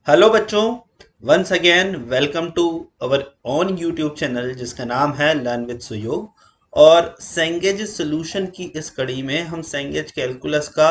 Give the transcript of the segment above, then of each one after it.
Hello बच्चों, once again welcome to our on YouTube channel जिसका नाम है लर्न विद सुयोग। और सेंगेज सॉल्यूशन की इस कड़ी में हम सेंगेज कैलकुलस का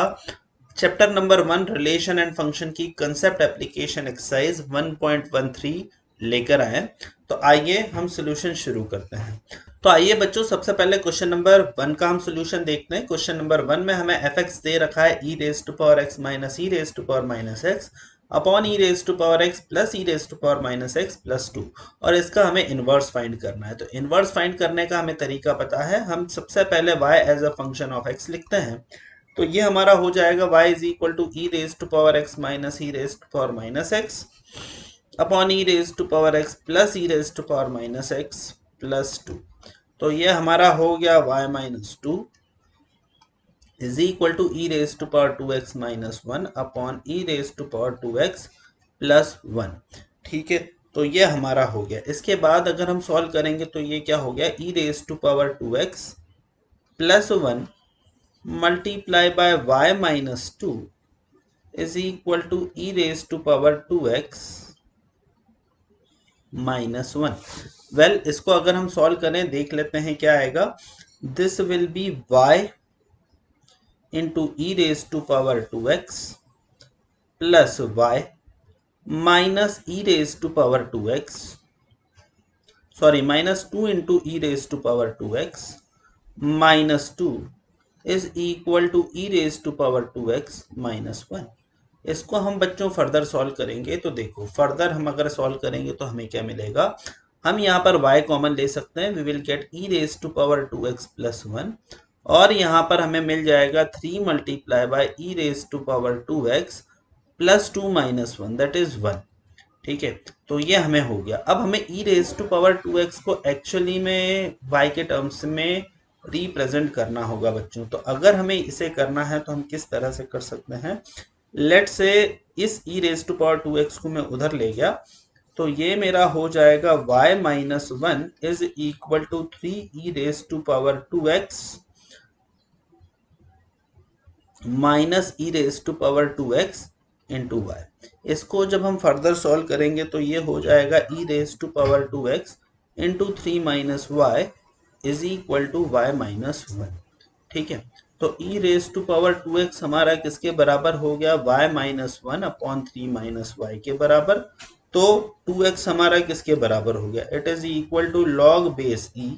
chapter number 1 relation and function की कंसेप्ट एप्लीकेशन एक्सरसाइज 1.13 लेकर आए। तो आइए हम सॉल्यूशन शुरू करते हैं। तो आइए बच्चों, सबसे पहले क्वेश्चन नंबर 1 का हम सॉल्यूशन देखते हैं। क्वेश्चन नंबर 1 में हमें एफ एक्स दे रखा है e raise to power x minus e raise to power minus x upon e raise to power x plus e raise to power minus x plus 2, और इसका हमें इनवर्स फाइंड करना है। तो इनवर्स फाइंड करने का हमें तरीका पता है। हम सबसे पहले y as a function of x लिखते हैं। तो ये हमारा हो जाएगा y is equal to e raise to power x minus e raise to power minus x upon e raise to power x plus e raise to power minus x plus 2। तो ये हमारा हो गया y minus 2 is equal to e raise to power 2x minus 1 upon e raise to power 2x plus 1। ठीक है, तो ये हमारा हो गया। इसके बाद अगर हम सॉल्व करेंगे तो ये क्या हो गया, e raise to power 2x plus 1 multiply by y minus 2 is equal to e raise to power 2x minus 1। Well, इसको अगर हम सॉल्व करें, देख लेते हैं क्या आएगा। This will B y into e raised to power 2x plus y minus e raised to power 2x, sorry, minus 2 into e raised to power 2x minus 2 is equal to e raised to power 2x minus 1। इसको हम बच्चों further solve करेंगे तो देखो, further हम अगर solve करेंगे तो हमें क्या मिलेगा। हम यहाँ पर y कॉमन ले सकते हैं, we will get e raise to power 2x plus 1, और यहाँ पर हमें मिल जाएगा 3 multiply by e raise to power 2x plus 2 minus 1 that is 1। ठीक है, तो ये हमें हो गया। अब हमें ई रेज टू पावर 2x को एक्चुअली में y के टर्म्स में रिप्रेजेंट करना होगा बच्चों। तो अगर हमें इसे करना है तो हम किस तरह से कर सकते हैं। लेट से इस ई रेज टू पावर 2x को मैं उधर ले गया, तो ये मेरा हो जाएगा y minus 1 is equal to 3 e raise to power 2x minus e raise to power 2x into y. इसको जब हम फर्दर सॉल्व करेंगे तो ये हो जाएगा e raise to power 2x into 3 minus y is equal to y minus 1। ठीक है, तो ई रेज टू पावर 2x हमारा किसके बराबर हो गया, y minus 1 upon 3 minus y के बराबर। तो 2x हमारा किसके बराबर हो गया, it is equal to log base e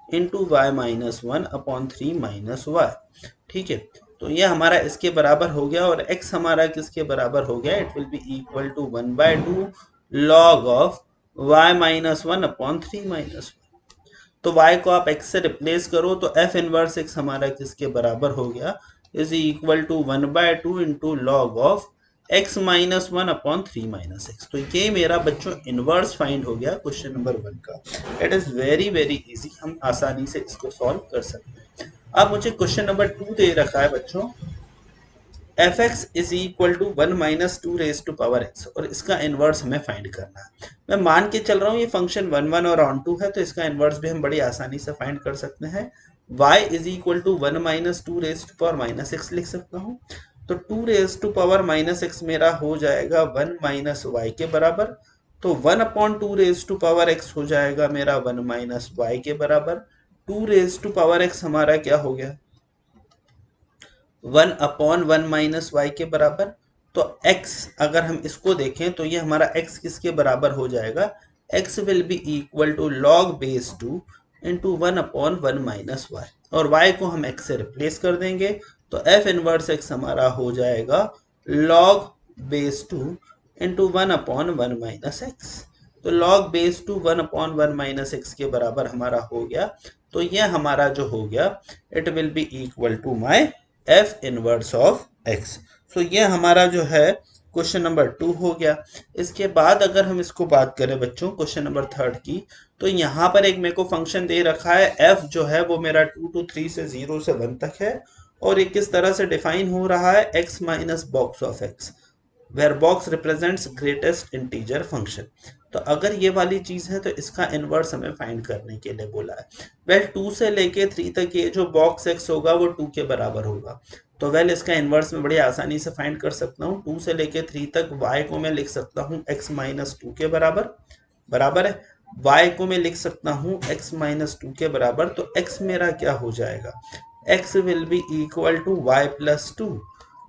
into y minus 1 upon 3 minus y. ठीक है, तो ये हमारा इसके बराबर हो गया, और x हमारा किसके बराबर हो गया, it will be equal to 1/2 log of y minus 1 upon 3 minus. तो y को आप x से रिप्लेस करो तो f इनवर्स x हमारा किसके बराबर हो गया, is equal to 1/2 into log of x minus 1 upon 3 minus x. तो ये मेरा बच्चों इनवर्स फाइंड हो गया क्वेश्चन नंबर 1 का। It is very very easy, हम आसानी से इसको सॉल्व कर सकते हैं। अब मुझे क्वेश्चन नंबर 2 दे रखा है बच्चों, f x is equal to 1 minus 2 raise to power x, और इसका इनवर्स हमें फाइंड करना है। मैं मान के चल रहा हूँ ये फंक्शन 1 और ऑन टू है, तो इसका इनवर्स भी हम बड़ी आसानी से फाइंड कर सकते हैं। y is equal to 1 minus 2 raise to power minus x लिख सकता हूँ। तो 2 raise to power minus x मेरा हो जाएगा 1 माइनस वाई के बराबर। तो 1 upon 2 raise to power x हो जाएगा मेरा 1 माइनस वाई के बराबर। 2 रेज टू पावर एक्स हमारा क्या हो गया, 1 अपॉन 1 माइनस वाई के बराबर। तो x अगर हम इसको देखें तो ये हमारा x किसके बराबर हो जाएगा, x will be equal to log base 2 into 1 upon 1 minus y, और y को हम x से रिप्लेस कर देंगे। तो f इनवर्स x हमारा हो जाएगा log base 2 into 1 upon 1 minus x. तो log base 2 1 upon 1 minus x के बराबर हमारा हो गया। तो ये हमारा जो हो गया, it will be equal to my f inverse of x. So ये हमारा जो है क्वेश्चन नंबर 2 हो गया। इसके बाद अगर हम इसको बात करें बच्चों क्वेश्चन नंबर 3 की, तो यहाँ पर एक मेरे को फंक्शन दे रखा है एफ जो है वो मेरा 2 to 3 से 0 से 1 तक है, और ये किस तरह से डिफाइन हो रहा है, x minus box of x. Where box represents greatest integer function. तो अगर ये वाली चीज है तो इसका इनवर्स हमें फाइंड करने के लिए बोला है। वेल 2 से लेके 3 तक ये जो बॉक्स एक्स होगा वो 2 के बराबर होगा। तो वेल इसका इनवर्स में बड़ी आसानी से फाइंड कर सकता हूँ। 2 से लेके 3 तक y को मैं लिख सकता हूँ x माइनस 2 के बराबर, बराबर है। y को मैं लिख सकता हूँ x माइनस 2 के बराबर। तो x मेरा क्या हो जाएगा, x will be equal to y plus 2।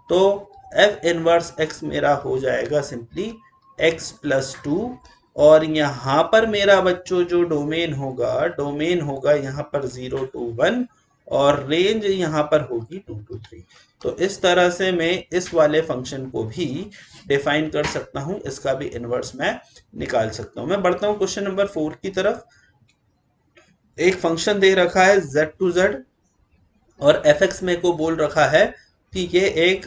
तो f इनवर्स x मेरा हो जाएगा सिंपली x प्लस 2। और यहाँ पर मेरा बच्चों जो डोमेन होगा यहाँ पर 0 to 1 और रेंज यहाँ पर होगी 2 to 3। तो इस तरह से मैं इस वाले फंक्शन को भी डिफाइन कर सकता हूँ, इसका भी इनवर्स मैं निकाल सकता हूँ। मैं बढ़ता हूँ क्वेश्चन नंबर 4 की तरफ। एक फंक्शन दे रखा है z to z और fx मेरे को बोल रखा है कि ये एक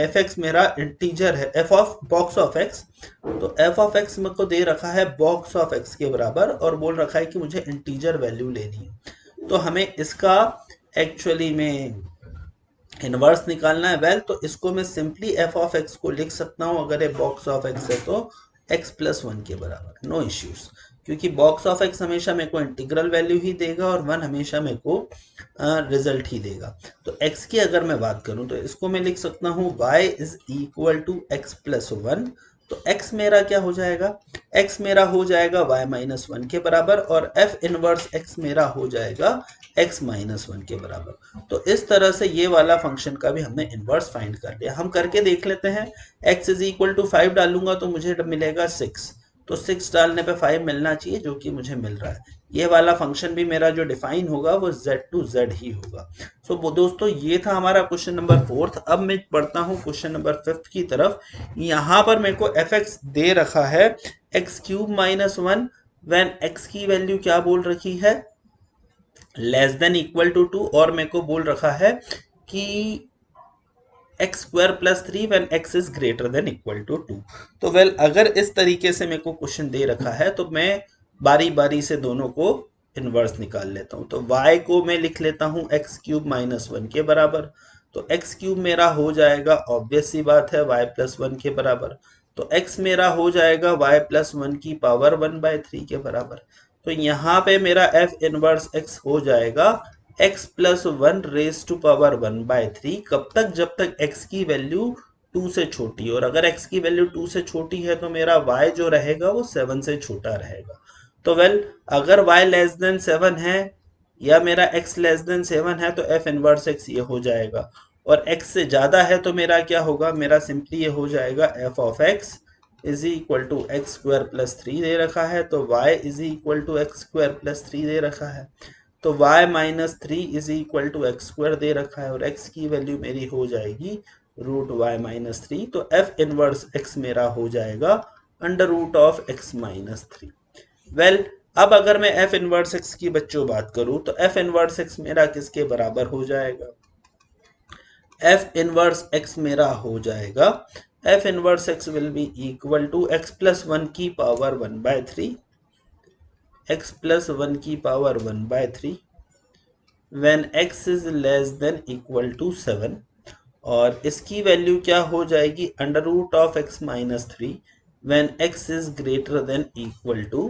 fx मेरा इंटीजर है, f of box of x। तो f ऑफ x मेरे को दे रखा है बॉक्स ऑफ x के बराबर और बोल रखा है कि मुझे इंटीजर वैल्यू लेनी है। तो हमें इसका एक्चुअली में इनवर्स निकालना है। वेल तो इसको मैं सिंपली f ऑफ x को लिख सकता हूँ, अगर ये बॉक्स ऑफ x है तो x प्लस 1 के बराबर, नो इश्यूज। क्योंकि बॉक्स ऑफ x हमेशा मेरे को इंटीग्रल वैल्यू ही देगा और 1 हमेशा मेरे को रिजल्ट ही देगा। तो x की अगर मैं बात करूं तो इसको मैं लिख सकता हूं y is equal to x plus 1। तो x मेरा क्या हो जाएगा, x मेरा हो जाएगा y माइनस 1 के बराबर और f इनवर्स x मेरा हो जाएगा x माइनस 1 के बराबर। तो इस तरह से ये वाला फंक्शन का भी हमने इनवर्स फाइंड कर लिया। हम करके देख लेते हैं। x इज इक्वल टू 5 डालूंगा तो मुझे मिलेगा 6। तो 6 डालने पे 5 मिलना चाहिए, जो कि मुझे मिल रहा है। ये वाला फंक्शन भी मेरा जो डिफाइन होगा वो z टू z ही होगा। सो दोस्तों ये था हमारा क्वेश्चन नंबर 4। अब मैं बढ़ता हूँ क्वेश्चन नंबर 5 की तरफ। यहाँ पर मेरे को fx दे रखा है x cube minus 1 when x की वैल्यू क्या बोल रखी है, लेस देन इक्वल टू 2। और मेरे को बोल रखा है कि x square plus 3 when x is greater than equal to 2। तो वेल अगर इस तरीके से मेरे को क्वेश्चन दे रखा है तो मैं बारी बारी से दोनों को इनवर्स निकाल लेता हूं। तो y को मैं लिख लेता हूं एक्स क्यूब माइनस 1 के बराबर। तो एक्स क्यूब मेरा हो जाएगा, ऑब्वियस सी बात है, y प्लस 1 के बराबर। तो x मेरा हो जाएगा y प्लस 1 की पावर 1/3 के बराबर। तो यहाँ पे मेरा f इनवर्स x हो जाएगा x plus 1 raise to power 1/3। कब तक, जब तक x की वैल्यू 2 से छोटी। और अगर x की वैल्यू 2 से छोटी है तो मेरा y जो रहेगा वो 7 से छोटा रहेगा। तो वेल अगर y लेस देन 7 है या मेरा x लेस देन 7 है तो f इनवर्स x ये हो जाएगा। और x से ज्यादा है तो मेरा क्या होगा, मेरा सिंपली ये हो जाएगा f of x is equal to x square plus 3 दे रखा है। तो y is equal to x square plus 3 दे रखा है। तो y minus 3 is equal to x square दे रखा है और x की वैल्यू मेरी हो जाएगी रूट y माइनस 3। तो f इनवर्स x मेरा हो जाएगा under root of x minus 3। Well अब अगर मैं f इनवर्स x की बच्चों बात करूं तो f इनवर्स x मेरा किसके बराबर हो जाएगा, f इनवर्स x मेरा हो जाएगा f inverse x will be equal to x plus 1 की पावर 1/3, x प्लस 1 की power 1/3 when x is less than equal to 7। और इसकी वैल्यू क्या हो जाएगी, under root of x minus 3 when x is greater than equal to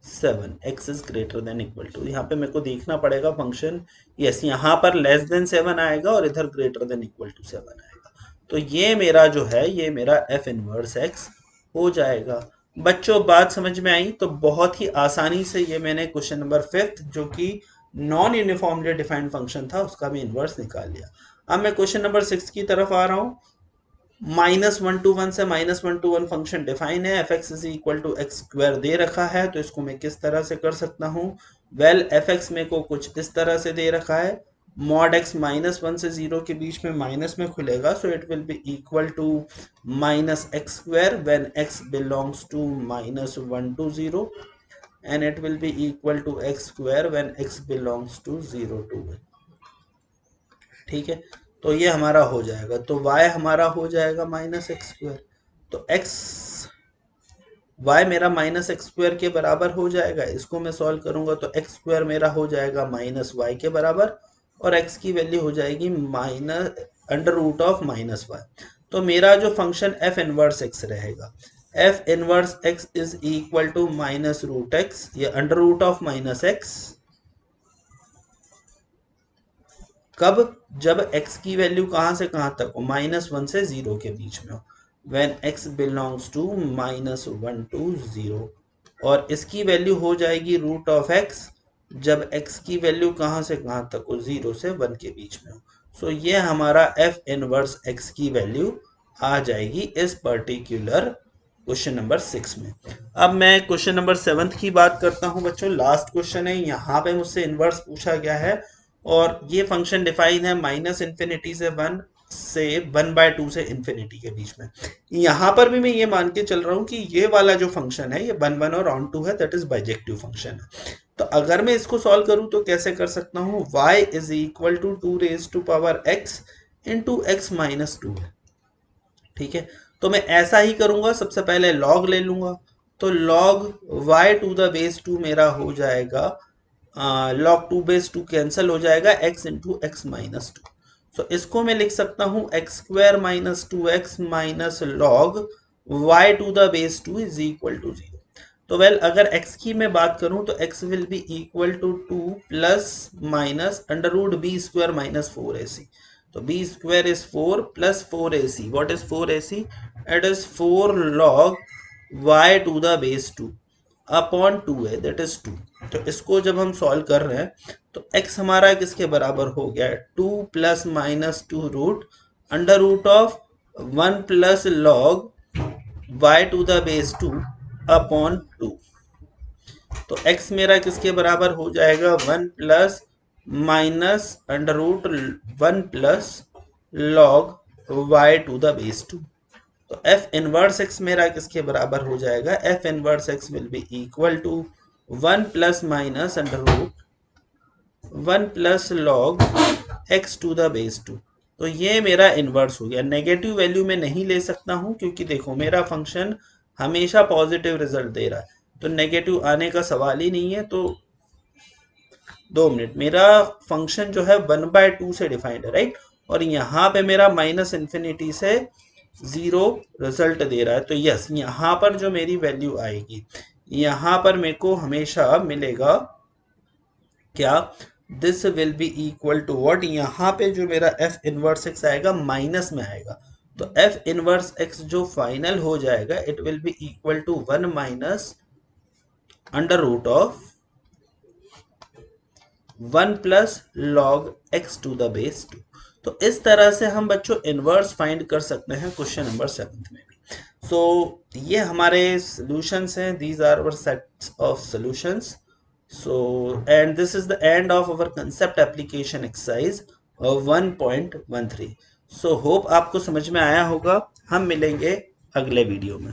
7। x is greater than equal to, यहाँ पे मेरे को देखना पड़ेगा फंक्शन, यस यहाँ पर लेस देन 7 आएगा और इधर ग्रेटर देन इक्वल टू 7 आएगा। तो ये मेरा जो है ये मेरा f इनवर्स x हो जाएगा। बच्चों बात समझ में आई। तो बहुत ही आसानी से ये मैंने क्वेश्चन नंबर 5 जो कि नॉन यूनिफॉर्मली डिफाइंड फंक्शन था उसका भी इनवर्स निकाल लिया। अब मैं क्वेश्चन नंबर 6 की तरफ आ रहा हूँ। -1 to 1 से -1 to 1 फंक्शन डिफाइन है। F x is equal to x square दे रखा है तो इसको मैं किस तरह से कर सकता हूँ, वेल एफ एक्स में को कुछ इस तरह से दे रखा है, मॉड एक्स -1 से 0 के बीच में माइनस में खुलेगा। So it will be equal to minus x square when x belongs to -1 to 0 and it will be equal to x square when x belongs to 0 to 1। ठीक है, तो ये हमारा हो जाएगा। तो y हमारा हो जाएगा माइनस एक्स स्क्वायर। तो x y मेरा माइनस एक्स स्क्वायर के बराबर हो जाएगा। इसको मैं सॉल्व करूंगा तो एक्स स्क्वायर मेरा हो जाएगा माइनस वाई के बराबर और x की वैल्यू हो जाएगी minus under root of minus y. तो मेरा जो फंक्शन f इनवर्स x रहेगा, f inverse x is equal to minus root x या under root of minus x. कब? जब x की वैल्यू कहां से कहां तक हो, -1 से 0 के बीच में हो, when x belongs to -1 to 0। और इसकी वैल्यू हो जाएगी रूट ऑफ x जब x की वैल्यू कहां से कहां तक हो, 0 से 1 के बीच में हो। सो ये हमारा f इनवर्स x की वैल्यू आ जाएगी इस पर्टिकुलर क्वेश्चन नंबर 6 में। अब मैं क्वेश्चन नंबर 7 की बात करता हूं बच्चों। लास्ट क्वेश्चन है, यहाँ पे मुझसे इनवर्स पूछा गया है और ये फंक्शन डिफाइन है -∞ से 1 से 1/2 से इन्फिनिटी के बीच में। यहाँ पर भी मैं ये मान के चल रहा हूँ कि ये वाला जो फंक्शन है ये 1 और ऑन टू है, दैट इज बाइजेक्टिव फंक्शन है। तो अगर मैं इसको सॉल्व करूँ तो कैसे कर सकता हूँ, y is equal to 2 raise to power x into x minus 2 है। ठीक है, तो मैं ऐसा ही करूंगा, सबसे पहले log ले लूंगा, तो log y to the base 2 मेरा हो जाएगा log 2 बेस 2 कैंसिल हो जाएगा, x इंटू एक्स माइनस 2। तो इसको मैं लिख सकता हूँ x square minus 2x minus log y to the base 2 is equal to 0। तो वेल अगर x की मैं बात करूं तो x will be equal to 2 plus minus under root b square minus 4ac। तो b square is 4 plus 4ac. What is 4ac? It is 4 log y to the base 2 upon 2a, that is 2। तो इसको जब हम solve कर रहे हैं तो x हमारा किसके बराबर हो गया है, 2 plus minus 2 root under root of 1 plus log y to the base 2 upon 2। तो x मेरा किसके बराबर हो जाएगा, 1 plus minus under root 1 plus log y to the base 2। तो f इनवर्स x मेरा किसके बराबर हो जाएगा, f inverse x will be equal to 1 plus minus under root 1 plus log x to the base 2। तो ये मेरा इनवर्स हो गया। नेगेटिव वैल्यू में नहीं ले सकता हूं क्योंकि देखो मेरा फंक्शन हमेशा पॉजिटिव रिजल्ट दे रहा है, तो नेगेटिव आने का सवाल ही नहीं है। तो 2 मिनट, मेरा फंक्शन जो है 1/2 से डिफाइंड है, राइट, और यहाँ पे मेरा -∞ से 0 रिजल्ट दे रहा है। तो यस, यहाँ पर जो मेरी वैल्यू आएगी, यहाँ पर मेरे को हमेशा मिलेगा क्या, this will be equal to what, यहाँ पे जो मेरा f इनवर्स x आएगा माइनस में आएगा, तो f इनवर्स x जो फाइनल हो जाएगा it will be equal to 1 minus under root of 1 plus log x to the base 2। तो इस तरह से हम बच्चों इनवर्स फाइंड कर सकते हैं क्वेश्चन नंबर 7 में भी। सो ये हमारे सॉल्यूशंस हैं, these are our sets of solutions. So, and this is the end of our concept application exercise 1.13। So hope आपको समझ में आया होगा। हम मिलेंगे अगले वीडियो में।